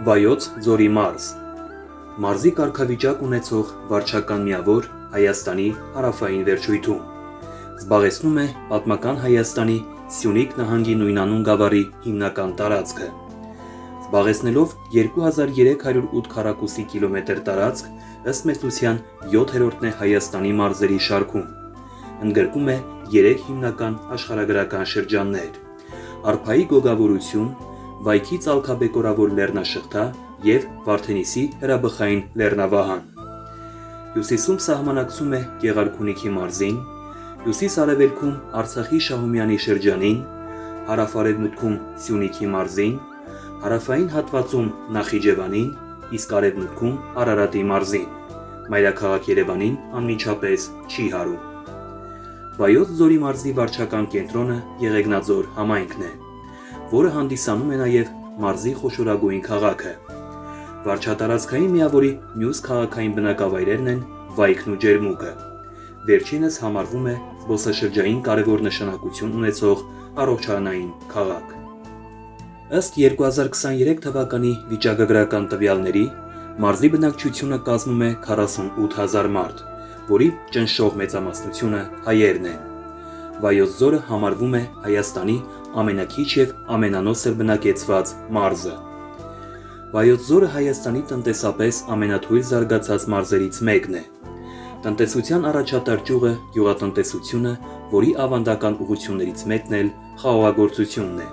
Վայոց ձորի մարզ Մարզի կարգավիճակ ունեցող վարչական միավոր Հայաստանի հարավային վերջույթում զբաղեցնում է պատմական Հայաստանի Սյունիք նահանգի նույնանուն գավառի հիմնական տարածքը զբաղեցնելով 2308 քառակուսի կիլոմետր տարածք ըստ մեծության 7-րդն է Հայաստանի մարզերի շարքում ընդգրկում է 3 հիմնական աշխարհագրական շրջաններ Արփայի գոգավորություն Վայքի ծալքաբեկորավոր լեռնաշղթա և Վարդենիսի հրաբխային լեռնավահան։ Հյուսիսում սահմանակցում է Գեղարքունիքի մարզին, հյուսիս-արևելքում Արցախի Շահումյանի շրջանին, հարավ-արևմուտքում Սյունիքի մարզին, հարավային հատվածում Նախիջևանին, իսկ արևմուտքում Արարատի մարզին։ Մայրաքաղաք Երևանին անմիջապես չի հարում։ Վայոց ձորի մարզի վարչական կենտրոնը Եղեգնաձոր համայնքն է, որը հանդիսանում է նաև մարզի խոշորագույն քաղաքը։ Վարչատարածքային միավորի մյուս քաղաքային բնակավայրերն են Վայքն ու Ջերմուկը։ Վերջինս համարվում է զբոսաշրջային կարևոր նշանակություն ունեցող առողջարանային քաղաք։ Ըստ 2023 թվականի վիճակագրական տվյալների, մարզի բնակչությունը կազմում է 48000 մարդ, որի ճնշող մեծամասնությունը հայերն են։ Վայոց ձորը համարվում է Հայաստանի ամենաքիչ և ամենանոսր բնակեցված մարզը։ Վայոց ձորը Հայաստանի տնտեսապես ամենաթույլ զարգացած մարզերից մեկն է։ Տնտեսության առաջատար ճյուղը գյուղատնտեսությունը, որի ավանդական ուղղություններից մեկն էլ խաղողագործությունն է։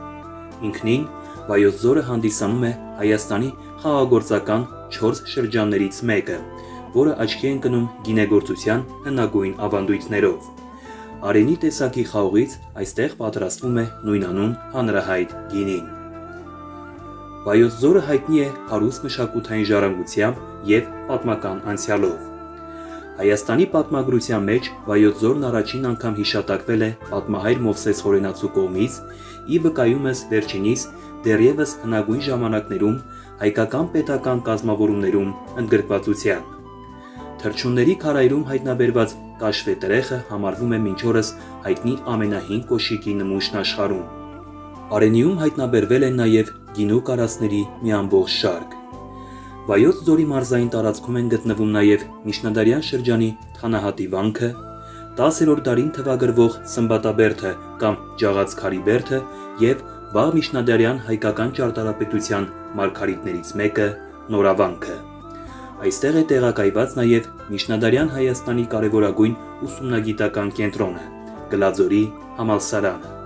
Ինքնին Վայոց ձորը հանդիսանում է Հայաստանի խաղաղագործական 4 շրջաններից մեկը, որը աչքի է ընկնում գինեգործության հնագույն ավանդույթներով։ Արենի տեսակի խաղողից այստեղ պատրաստվում է նույնանուն հանրահայտ գինին։ Վայոց ձորը հայտնի է հարուստ մշակութային ժառանգությամբ և պատմական անցյալով։ Հայաստանի պատմագրության մեջ Վայոց ձորն առաջին անգամ հիշատակվել է պատմահայր Մովսես Խորենացու կողմից, ի վկայումս վերջինիս դեռևս հնագույն ժամանակներում հայկական պետական կազմավորումներում ընդգրկվածության։ Թռչունների քարայրում հայտնաբերված կաշվե տրեխը համարվում է մինչ օրս հայտնի ամենահին կոշիկի նմուշն աշխարհում։ Արենիում հայտնաբերվել են նաև գինու կարասների մի ամբողջ շարք։ Վայոց ձորի մարզային տարածքում են գտնվում նաև միջնադարյան շրջանի Թանահատի վանքը, 10-րդ դարին թվագրվող Սմբատաբերդը կամ Ջաղացքարի բերդը և վաղ միջնադարյան հայկական ճարտարապետության մարգարիտներից մեկը Նորավանքը։ Այստեղ է տեղակայված նաև միջնադարյան Հայաստանի կարևորագույն ուսումնագիտական կենտրոնը՝ Գլաձորի համալսարանը։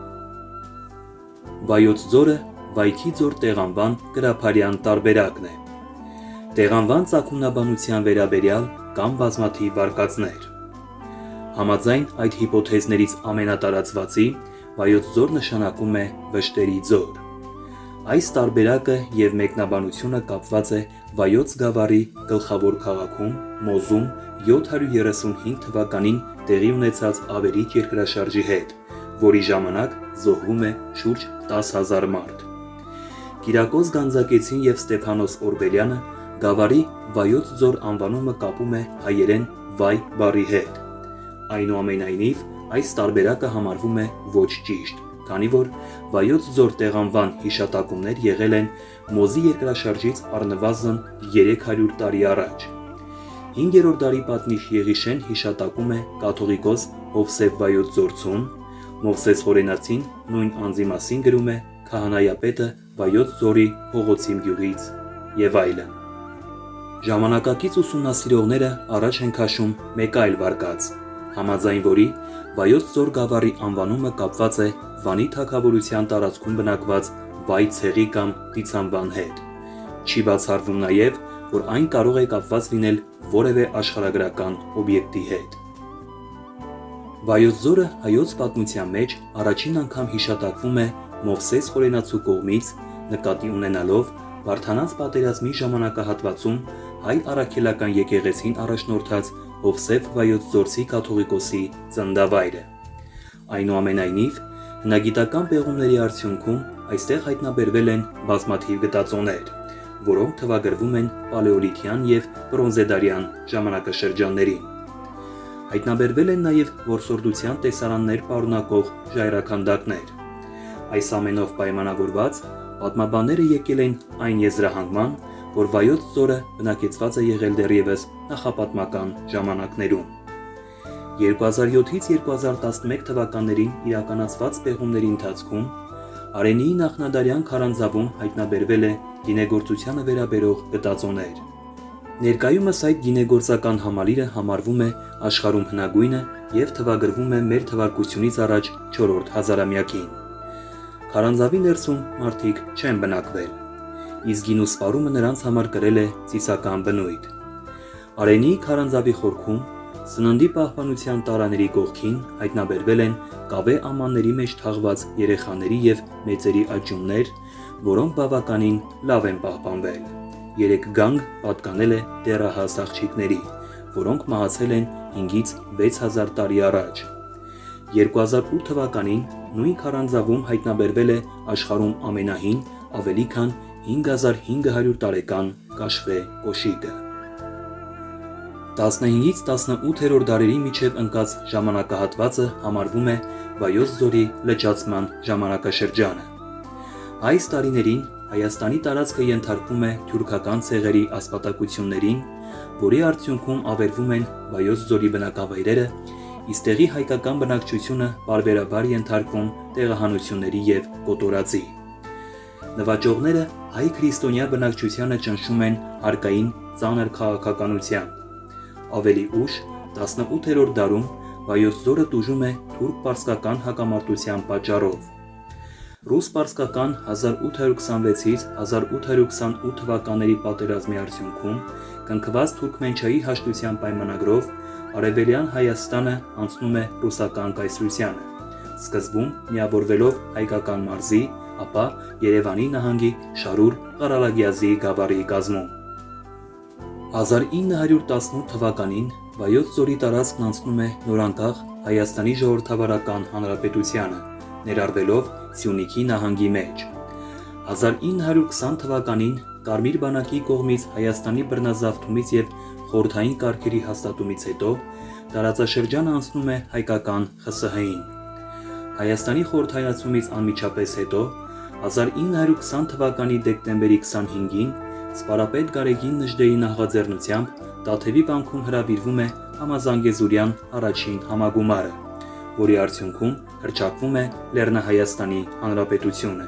Վայոց ձորը Վայքի ձոր տեղանվան գրափարյան տարբերակն է։ Տեղանվան ծագումնաբանության վերաբերյալ կան բազմաթիվ վարկածներ։ Համաձայն այդ հիպոթեզներից ամենատարածվածի Վայոց ձոր նշանակում է վշտերի ձոր։ Այս տարբերակը և մեկնաբանությունը կապված է Վայոց գավառի գլխավոր քաղաքում Մոզում 735 թվականին տեղի ունեցած ավերիչ երկրաշարժի հետ, որի ժամանակ զոհվում է շուրջ 10000 մարդ։ Կիրակոս Գանձակեցին և Ստեփանոս Օրբելյանը գավառի Վայոց ձոր անվանումը կապում է հայերեն վայ բառի հետ։ Այնուամենայնիվ, այս տարբերակը համարվում է ոչ ճիշտ, քանի որ Վայոց ձոր տեղանվան հիշատակումներ եղել են Մոզի երկրաշարժից առնվազն 300 տարի առաջ։ 5-րդ դարի պատմիչ Եղիշեն հիշատակում է կաթողիկոս Հովսեփ Վայոց ձորցուն, Մովսես Խորենացին նույն անձի մասին գրում է քահանայապետը Վայոց ձորի Փողոցիմ գյուղից և այլն։ Ժամանակակից ուսումնասիրողները առաջ են քաշում մեկ այլ վարկած, համաձայն որի Վայոց ձոր գավառի անվանումը կապված է Վանի թագավորության տարածքում բնակված Վայ ցեղի կամ դիցանվան հետ։ Չի բացառվում նաև, որ այն կարող է կապված լինել որևէ աշխարհագրական օբյեկտի հետ։ Վայոց ձորը հայոց պատմության մեջ առաջին անգամ հիշատակվում է Մովսես Խորենացու կողմից, նկատի ունենալով Վարդանանց պատերազմի ժամանակահատվածում հայ առաքելական եկեղեցին առաջնորդած Հովսեփ Վայոց ձորցի կաթողիկոսի ծննդավայրը։ Այնուամենայնիվ, հնագիտական պեղումների արդյունքում այստեղ հայտնաբերվել են բազմաթիվ գտածոներ, որոնք թվագրվում են պալեոլիթյան և բրոնզեդարյան ժամանակաշրջաններին։ Հայտնաբերվել են նաև որսորդության տեսարաններ պարունակող ժայռաքանդակներ։ Այս ամենով պայմանավորված պատմաբանները եկել են այն եզրահանգման, որ Վայոց ձորը բնակեցված է եղել դեռևս նախապատմական ժամանակներում։ 2007-ից 2011 թվականներին իրականացված պեղումների ընթացքում Արենիի նախնադարյան քարանձավում հայտնաբերվել է գինեգործությանը վերաբերող գտածոներ։ Ներկայումս այդ գինեգործական համալիրը համարվում է աշխարհում հնագույնը և թվագրվում է մեր թվարկությունից առաջ 4-րդ հազարամյակին։ Քարանձավի ներսում մարդիկ չեն բնակվել, իսկ գինու սպառումը նրանց համար կրել է ծիսական բնույթ։ Արենիի քարանձավի խորքում սննդի պահպանության տարաների կողքին հայտնաբերվել են կավե ամանների մեջ թաղված երեխաների և մեծերի աճյուններ, որոնք բավականին լավ են պահպանվել։ 3 գանգ պատկանել է դեռահաս աղջիկների, որոնք մահացել են 5-ից 6000 տարի առաջ։ 2008 թվականին նույն քարանձավում հայտնաբերվել է աշխարհում ամենահին ավելի քան 5500 տարեկան կաշվե կոշիկը։ 15-ից 18-րդ դարերի միջև ընկած ժամանակահատվածը համարվում է Վայոց ձորի լճացման ժամանակաշրջանը։ Այս տարիներին Հայաստանի տարածքը ենթարկվում է թյուրքական ցեղերի ասպատակություններին, որի արդյունքում ավերվում են Վայոց ձորի բնակավայրերը, իսկ տեղի հայկական բնակչությունը պարբերաբար ենթարկվում տեղահանությունների և կոտորածի։ Նվաճողները հայ քրիստոնյա բնակչությանը ճնշում են հարկային ծանր քաղաքականությամբ։ Ավելի ուշ 18-րդ դարում Վայոց ձորը տուժում է թուրք-պարսկական հակամարտության պատճառով։ Ռուս-պարսկական 1826-ից 1828 թվականների պատերազմի արդյունքում կնքված թուրքմենչայի հաշտության պայմանագրով Արևելյան Հայաստանը անցնում է ռուսական կայսրությանը, սկզբում միավորվելով հայկական մարզի, ապա Երևանի նահանգի Շարուր Ղարալագյազի գավառի կազմում։ 1918 թվականին Վայոց ձորի տարածքն անցնում է նորանկախ Հայաստանի Ժողովրդավարական Հանրապետությանը, ներառվելով Սյունիքի նահանգի մեջ։ 1920 թվականին Կարմիր բանակի կողմից Հայաստանի բռնազավթումից և խորհրդային կարգերի հաստատումից հետո տարածաշրջանը անցնում է հայկական ԽՍՀ-ին։ Հայաստանի խորհրդայնացումից անմիջապես հետո 1920 թվականի դեկտեմբերի 25-ին սպարապետ Գարեգին Նժդեի նախաձեռնությամբ Տաթևի վանքում հրավիրվում է Համազանգեզուրյան առաջին համագումարը, որի արդյունքում հռչակվում է Լեռնահայաստանի Հանրապետությունը։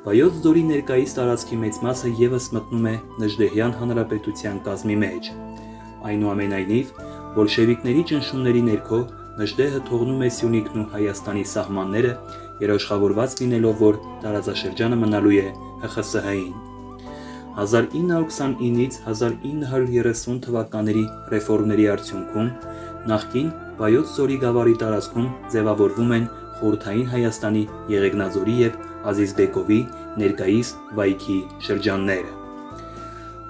Վայոց ձորի ներկայիս տարածքի մեծ մասը ևս մտնում է Նժդեհյան Հանրապետության կազմի մեջ։ Այնուամենայնիվ, բոլշևիկների ճնշումների ներքո Նժդեհը թողնում է Սյունիքն ու Հայաստանի սահմանները, երաշխավորված լինելով, որ տարածաշրջանը մնալու է ՀԽՍՀ-ին։ 1929-ից 1930 թվականների ռեֆորմների արդյունքում նախկին Վայոց ձորի գավառի տարածքում ձևավորվում են խորհրդային Հայաստանի Եղեգնաձորի և Ազիզբեկովի ներկայիս Վայքի շրջանները։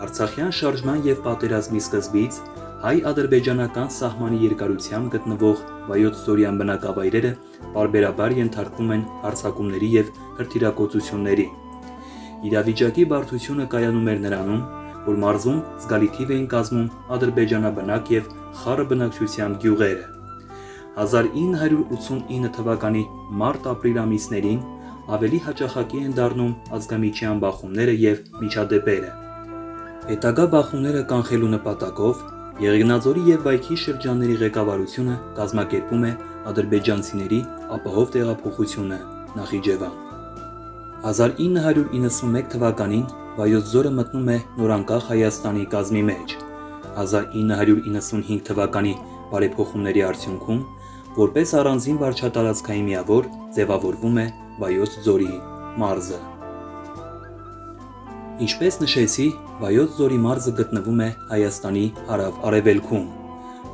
Արցախյան շարժման և պատերազմի սկզբից հայ-ադրբեջանական սահմանի երկարությամբ գտնվող Վայոց ձորյան բնակավայրերը պարբերաբար ենթարկվում են հարձակումների և հրթիռակոծությունների։ Իրավիճակի բարդությունը կայանում էր նրանում, որ մարզում զգալի թիվ էին կազմում ադրբեջանաբնակ և խառը բնակչությամբ գյուղերը։ 1989 թվականի մարտ-ապրիլ ամիսներին ավելի հաճախակի են դառնում ազգամիջյան բախումները և միջադեպերը։ Հետագա բախումները կանխելու նպատակով Եղեգնաձորի և Վայքի շրջանների ղեկավարությունը կազմակերպում է ադրբեջանցիների ապահով տեղափոխությունը Նախիջևան։ 1991 թվականին Վայոց ձորը մտնում է նորանկախ Հայաստանի կազմի մեջ։ 1995 թվականի բարեփոխումների արդյունքում որպես առանձին վարչատարածքային միավոր ձևավորվում է Վայոց ձորի մարզը։ Ինչպես նշեցի, Վայոց ձորի մարզը գտնվում է Հայաստանի հարավ-արևելքում,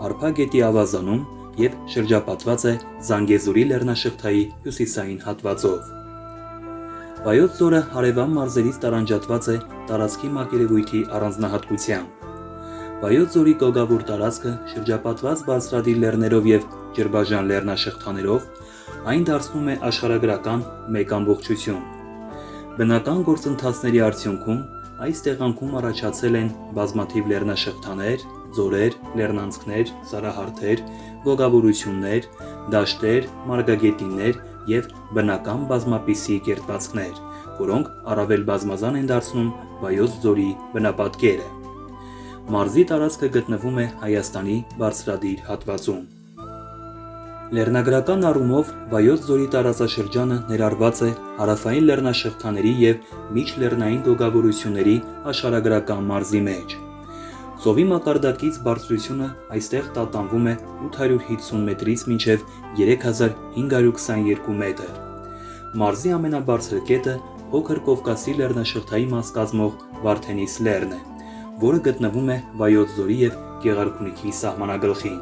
Արփա գետի ավազանում և շրջապատված է Զանգեզուրի լեռնաշղթայի հյուսիսային հատվածով։ Վայոց ձորը հարևան մարզերից տարանջատված է տարածքի մակերևույթի առանձնահատկությամբ։ Վայոց ձորի գոգավոր տարածքը շրջապատված բարձրադիր լեռներով և ջրբաժան լեռնաշղթաներով այն դարձնում է աշխարհագրական մեկ ամբողջություն։ Բնական գործընթացների արդյունքում այս տեղանքում առաջացել են բազմաթիվ լեռնաշղթաներ, ձորեր, լեռնանցքներ, սարահարթեր, գոգավորություններ, դաշտեր, մարգագետիններ և բնական բազմապիսի կերտվածքներ, որոնք առավել բազմազան են դարձնում Վայոց ձորի բնապատկերը։ Մարզի տարածքը գտնվում է Հայաստանի բարձրադիր հատվածում։ Լեռնագրական առումով Վայոց ձորի տարածաշրջանը ներառված է հարավային լեռնաշղթաների և միջլեռնային գոգավորությունների աշխարհագրական մարզի մեջ։ Ծովի մակարդակից բարձրությունը այստեղ տատանվում է 850 մետրից մինչև 3522 մետր։ Մարզի ամենաբարձր կետը փոքր Կովկասի լեռնաշղթայի մաս կազմող Վարդենիս լեռն է, որը գտնվում է Վայոց ձորի և Գեղարքունիքի սահմանագլխին։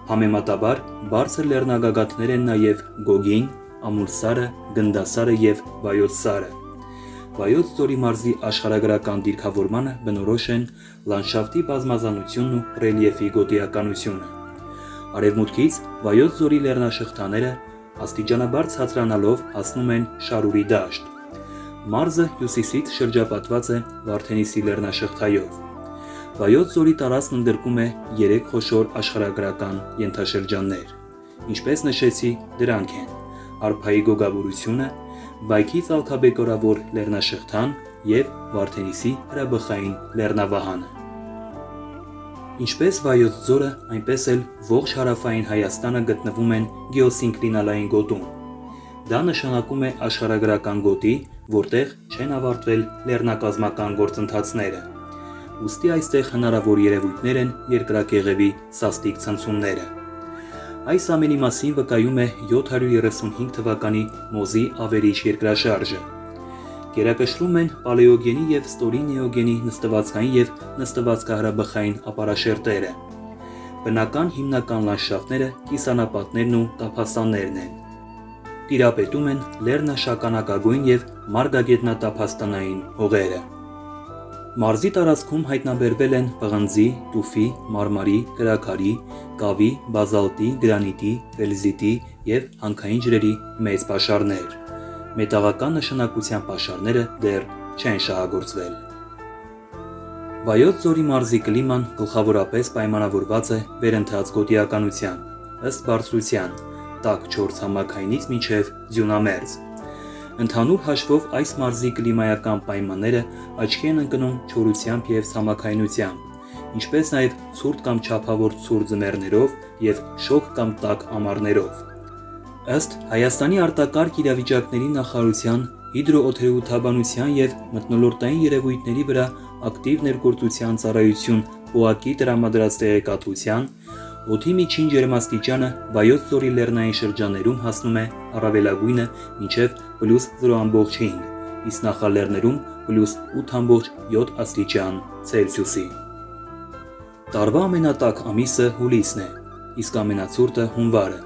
Համեմատաբար բարձր լեռնագագաթներ են նաև Գոգին, Ամուլսարը, Գնդասարը և Վայոց սարը։ Վայոց ձորի մարզի աշխարհագրական դիրքավորմանը բնորոշ են լանդշաֆտի բազմազանությունն ու ռելիեֆի գոտիականությունը։ Արևմուտքից Վայոց ձորի լեռնաշղթաները աստիճանաբար ցածրանալով հասնում են Շարուրի դաշտ։ Մարզը հյուսիսից շրջապատված է Վարդենիսի լեռնաշղթայով։ Վայոց ձորի տարածքն ընդգրկում է 3 խոշոր աշխարհագրական ենթաշրջաններ։ Ինչպես նշեցի, դրանք են Արփայի գոգավորությունը, Վայքի ծալքաբեկորավոր լեռնաշղթան և Վարդենիսի հրաբխային լեռնավահանը։ Ինչպես Վայոց ձորը, այնպես էլ ողջ հարավային Հայաստանը գտնվում են գեոսինկլինալային գոտում։ Դա նշանակում է աշխարհագրական գոտի, որտեղ չեն ավարտվել լեռնակազմական գործընթացները։ Ուստի այստեղ հնարավոր երևույթներ են երկրակեղևի սաստիկ ցնցումները։ Այս ամենի մասին վկայում է 735 թվականի Մոզի ավերիչ երկրաշարժը։ Գերակշռում են պալեոգենի և ստորին նեոգենի նստվածքային և նստվածքահրաբխային ապարաշերտերը։ Բնական հիմնական լանդշաֆտները կիսանապատներն ու տափաստաններն են։ Տիրապետում են լեռնաշագանակագույն և մարգագետնատափաստանային հողերը։ Մարզի տարածքում հայտնաբերվել են պղնձի, տուֆի, մարմարի, կրաքարի, կավի, բազալտի, գրանիտի, ֆելզիտի և հանքային ջրերի մեծ պաշարներ։ Մետաղական նշանակության պաշարները դեռ չեն շահագործվել։ Վայոց ձորի մարզի կլիման գլխավորապես պայմանավորված է վերընթաց գոտիականությամբ, ըստ բարձրության, տաք 4 ցամաքայինից մինչև ձյունամերձ։ Ընդհանուր հաշվով այս մարզի կլիմայական պայմանները աչքի են ընկնում չորությամբ և ցամաքայնությամբ, ինչպես նաև ցուրտ կամ չափավոր ցուրտ ձմեռներով և շոգ կամ տաք ամառներով։ Ըստ Հայաստանի արտակարգ իրավիճակների նախարարության հիդրոօդերոթաբանության և մթնոլորտային երևույթների վրա ակտիվ ներգործության ծառայություն ՕԱԿ-ի տրամադրած տեղեկատվության, օդի միջին ջերմաստիճանը Վայոց ձորի լեռնային շրջաններում հասնում է առավելագույնը մինչև +0.5, իսկ նախալեռներում +8.7 աստիճան Ցելսիուսի։ Տարվա ամենատաք ամիսը հուլիսն է, իսկ ամենացուրտը հունվարը։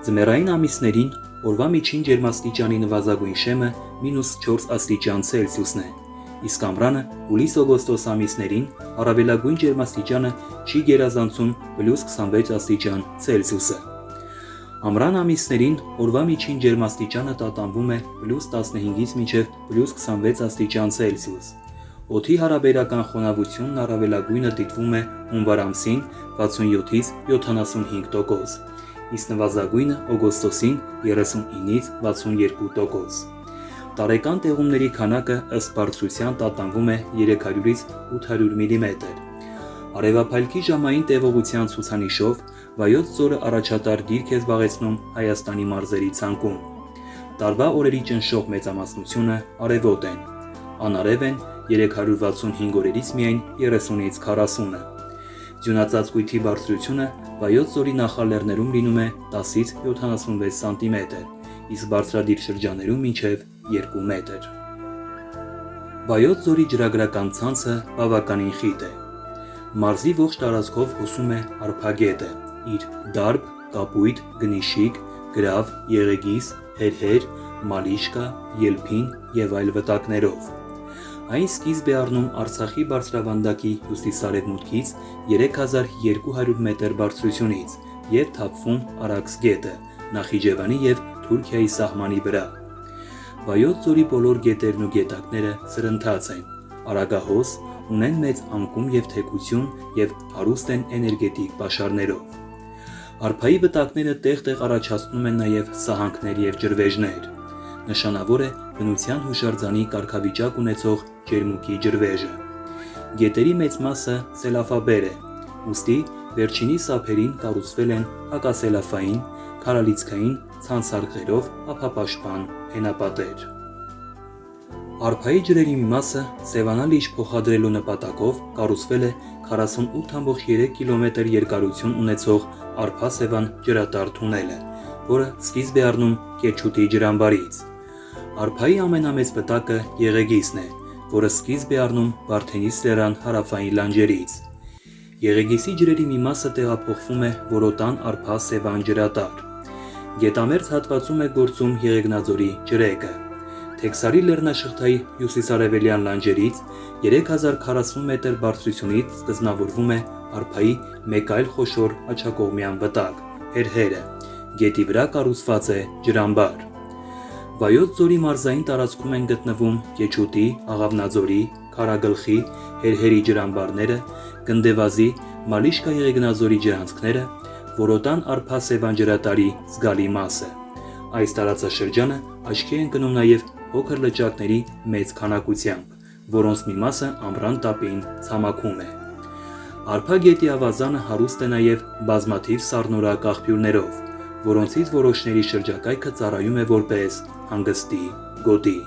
Ձմեռային ամիսներին օրվա միջին ջերմաստիճանի նվազագույն շեմը -4 աստիճան Ցելսիուսն է, իսկ ամռանը հուլիս-օգոստոս ամիսներին առավելագույն ջերմաստիճանը չի գերազանցում +26 աստիճան Ցելսիուսը։ Ամռան ամիսներին օրվա միջին ջերմաստիճանը տատանվում է +15-ից մինչև +26 աստիճան Ցելսիուս։ Օդի հարաբերական խոնավությունն առավելագույնը դիտվում է հունվար ամսին 67-ից 75%, իսկ նվազագույնը օգոստոսին 39-ից 62%։ Տարեկան տեղումների քանակը ըստ բարձրության տատանվում է 300-ից 800 մմ։ Արևափայլքի ժամային տևողության ցուցանիշով Վայոց ձորը առաջատար դիրք է զբաղեցնում Հայաստանի մարզերի ցանկում։ Տարվա օրերի ճնշող մեծամասնությունը արևոտ են, անարև են 365 օրերից միայն 30-ից 40-ը։ Ձյունածածկույթի բարձրությունը Վայոց ձորի նախալեռներում լինում է 10-ից 76 սանտիմետր, իսկ բարձրադիր շրջաններում մինչև 2 մետր։ Վայոց ձորի ջրագրական ցանցը բավականին խիտ է։ Մարզի ողջ տարածքով հոսում է Արփագետը իր դարբ, կապույտ, գնիշիկ, գրավ, եղեգիս, հերհեր, մալիշկա, ելփին և այլ վտակներով։ Այն սկիզբ է առնում Արցախի բարձրավանդակի հյուսիսարևմուտքից 3200 մետր բարձրությունից և թափվում Արաքս գետը, Նախիջևանի և Թուրքիայի սահմանի վրա։ Վայոց ձորի բոլոր գետերն ու գետակները սրընթաց են, արագահոս, ունեն մեծ անկում և թեքություն և հարուստ են էներգետիկ պաշարներով։ Արփայի վտակները տեղ-տեղ առաջացնում են նաև սահանքներ և ջրվեժներ։ Նշանավոր է բնության հուշարձանի կարգավիճակ ունեցող ջերմուկի ջրվեժը։ Գետերի մեծ մասը սելաֆաբեր է, ուստի վերջինի սափերին կառուցվել են հակասելաֆային, քարալիցքային ցանցարկղերով ափապաշտպան հենապատեր։ Արփայի ջրերի մի մասը Սևանա-Լիճ փոխադրելու նպատակով կառուցվել է 48.3 կիլոմետր երկարություն ունեցող Արփա-Սևան ջրատար թունելը, որը սկիզբ է առնում Կեչուտի ջրամբարից։ Արփայի ամենամեծ վտակը Եղեգիսն է, որը սկիզբ է առնում Վարդենիս լեռան հարավային լանջերից։ Եղեգիսի ջրերի մի մասը տեղափոխվում է Որոտան Արփա-Սևան ջրատար։ Գետամերձ հատվածում է գործում Եղեգնաձորի ջրեկը։ Թեքսարի լեռնաշղթայի հյուսիսարևելյան լանջերից 3040 մետր բարձրությունից սկզբնավորվում է Արփայի մեկ այլ խոշոր աջակողմյան վտակ՝ Հերհերը։ Գետի վրա կառուցված է ջրամբար։ Վայոց ձորի մարզային տարածքում են գտնվում Կեչուտի, Աղավնաձորի, Քարագլխի, Հերհերի ջրամբարները, Գնդեվազի, Մալիշկա Եղեգնաձորի ջրանցքները, Որոտան Արփա-Սևան ջրատարի զգալի մասը։ Այս տարածաշրջանը աչքի է ընկնում նաև փոքր լճակների մեծ քանակությամբ, որոնց մի մասը ամռան տապին ցամաքում է։ Արփա գետի ավազանը հարուստ է նաև բազմաթիվ սառնորակ աղբյուրներով, որոնցից որոշների շրջակայքը ծառայում է որպես հանգստի գոտի։